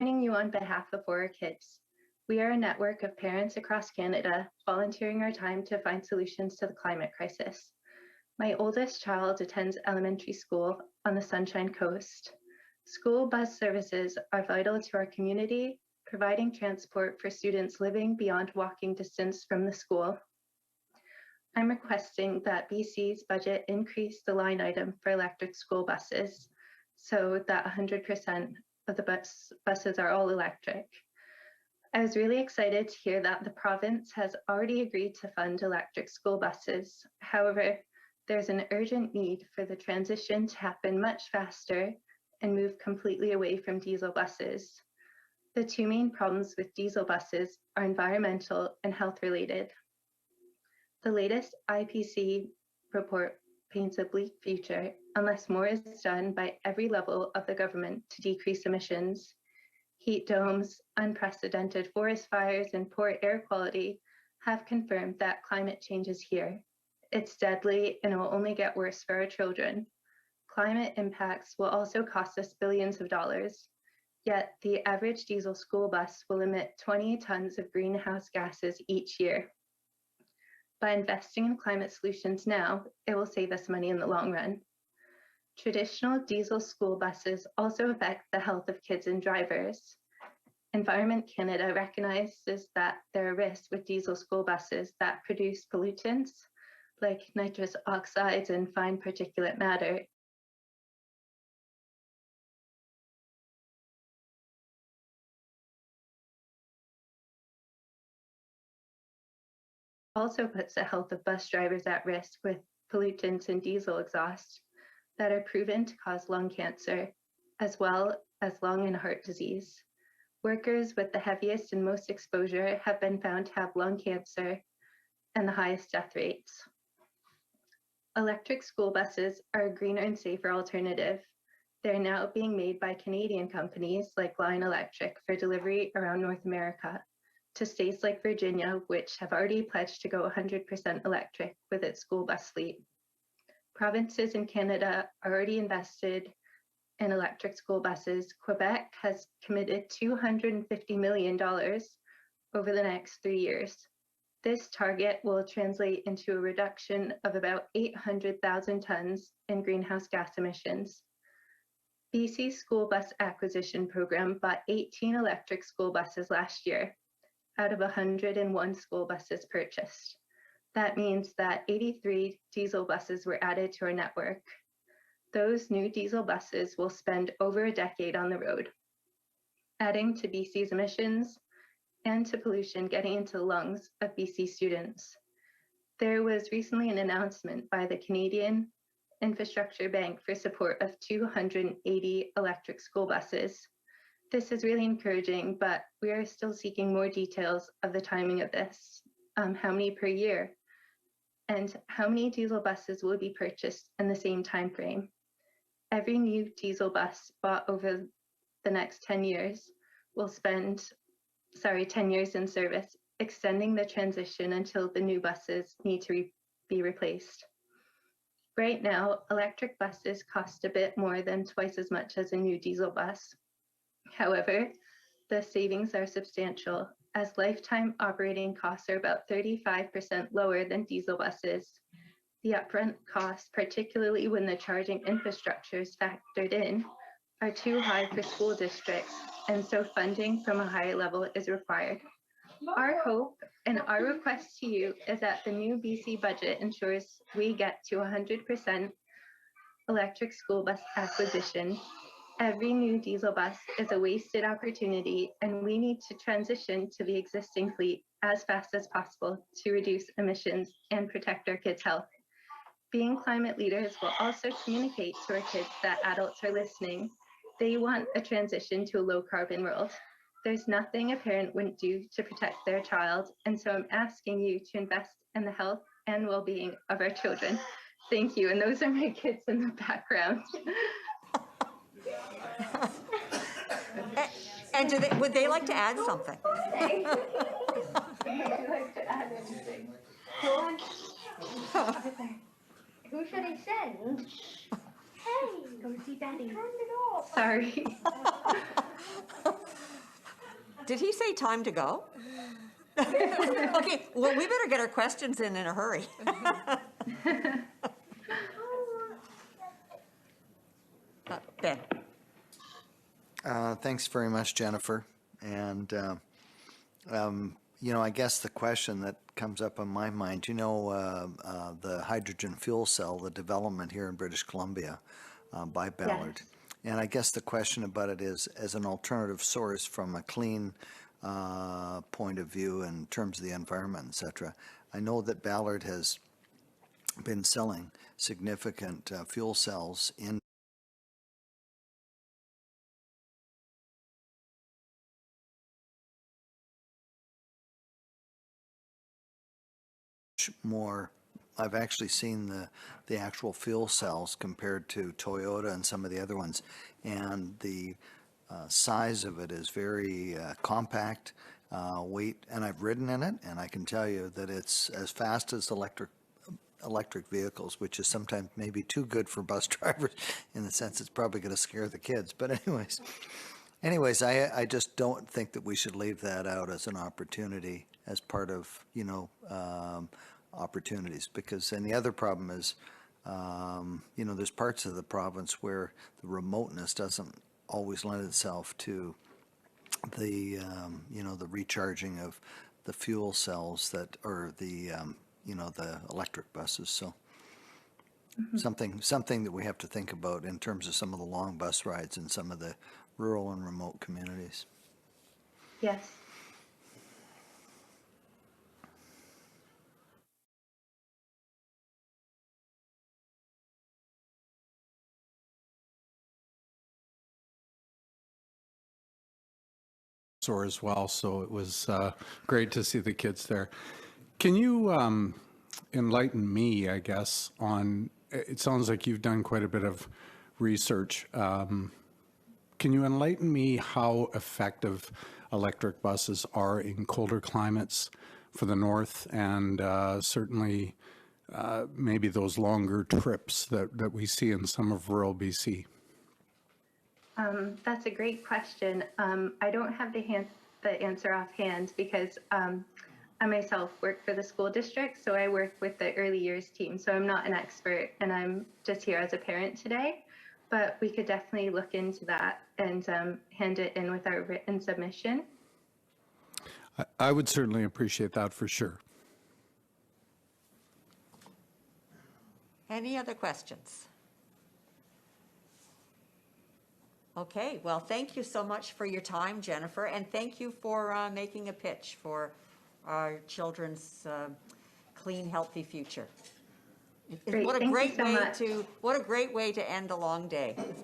Joining you on behalf of For Our Kids. We are a network of parents across Canada volunteering our time to find solutions to the climate crisis. My oldest child attends elementary school on the Sunshine Coast. School bus services are vital to our community, providing transport for students living beyond walking distance from the school. I'm requesting that BC's budget increase the line item for electric school buses so that 100% of the buses are all electric. I was really excited to hear that the province has already agreed to fund electric school buses. However, there's an urgent need for the transition to happen much faster and move completely away from diesel buses. The two main problems with diesel buses are environmental and health related. The latest IPC report paints a bleak future unless more is done by every level of the government to decrease emissions. Heat domes, unprecedented forest fires, and poor air quality have confirmed that climate change is here. It's deadly and it will only get worse for our children. Climate impacts will also cost us billions of dollars, yet the average diesel school bus will emit 20 tons of greenhouse gases each year. By investing in climate solutions now, it will save us money in the long run. Traditional diesel school buses also affect the health of kids and drivers. Environment Canada recognizes that there are risks with diesel school buses that produce pollutants like nitrous oxides and fine particulate matter. Also puts the health of bus drivers at risk with pollutants in diesel exhaust that are proven to cause lung cancer, as well as lung and heart disease. Workers with the heaviest and most exposure have been found to have lung cancer and the highest death rates. Electric school buses are a greener and safer alternative. They're now being made by Canadian companies like Lion Electric for delivery around North America to states like Virginia, which have already pledged to go 100% electric with its school bus fleet. Provinces in Canada are already invested in electric school buses. Quebec has committed $250 million over the next 3 years. This target will translate into a reduction of about 800,000 tons in greenhouse gas emissions. BC's school bus acquisition program bought 18 electric school buses last year out of 101 school buses purchased. That means that 83 diesel buses were added to our network. Those new diesel buses will spend over a decade on the road, adding to BC's emissions and to pollution getting into the lungs of BC students. There was recently an announcement by the Canadian Infrastructure Bank for support of 280 electric school buses. This is really encouraging, but we are still seeking more details of the timing of this. How many per year? And how many diesel buses will be purchased in the same time frame? Every new diesel bus bought over the next 10 years will spend 10 years in service, extending the transition until the new buses need to be replaced. Right now, electric buses cost a bit more than twice as much as a new diesel bus. However, the savings are substantial, as lifetime operating costs are about 35% lower than diesel buses. The upfront costs, particularly when the charging infrastructure is factored in, are too high for school districts, and so funding from a higher level is required. Our hope and our request to you is that the new BC budget ensures we get to 100% electric school bus acquisition. Every new diesel bus is a wasted opportunity, and we need to transition to the existing fleet as fast as possible to reduce emissions and protect our kids' health. Being climate leaders will also communicate to our kids that adults are listening. They want a transition to a low carbon world. There's nothing a parent wouldn't do to protect their child, and so I'm asking you to invest in the health and well-being of our children. Thank you, and those are my kids in the background. And would they like to add something? Would you like to add anything? Who should I send? Hey, Go see Daddy. Turn it off. Sorry. Did he say time to go? Okay, well, we better get our questions in a hurry. Ben. Thanks very much, Jennifer. And, I guess the question that comes up in my mind, the hydrogen fuel cell, the development here in British Columbia by Ballard. Yes. And I guess the question about it is, as an alternative source from a clean point of view in terms of the environment, et cetera, I know that Ballard has been selling significant fuel cells in more. I've actually seen the actual fuel cells compared to Toyota and some of the other ones, and the size of it is very compact, weight, and I've ridden in it, and I can tell you that it's as fast as electric vehicles, which is sometimes maybe too good for bus drivers in the sense it's probably going to scare the kids. But anyways, I just don't think that we should leave that out as an opportunity as part of, opportunities, because, and the other problem is, there's parts of the province where the remoteness doesn't always lend itself to the, the recharging of the fuel cells that, or the, the electric buses. So something that we have to think about in terms of some of the long bus rides in some of the rural and remote communities. Yes. As well, so it was great to see the kids there. Can you enlighten me, I guess, on, it sounds like you've done quite a bit of research. Can you enlighten me how effective electric buses are in colder climates for the north, and certainly maybe those longer trips that we see in some of rural BC? That's a great question. I don't have the answer offhand because I myself work for the school district, so I work with the early years team. So I'm not an expert, and I'm just here as a parent today. But we could definitely look into that and hand it in with our written submission. I would certainly appreciate that for sure. Any other questions? Okay, well, thank you so much for your time, Jennifer, and thank you for making a pitch for our children's clean, healthy future. Great. What a Thank you great so way much. to, what a great way to end a long day. It's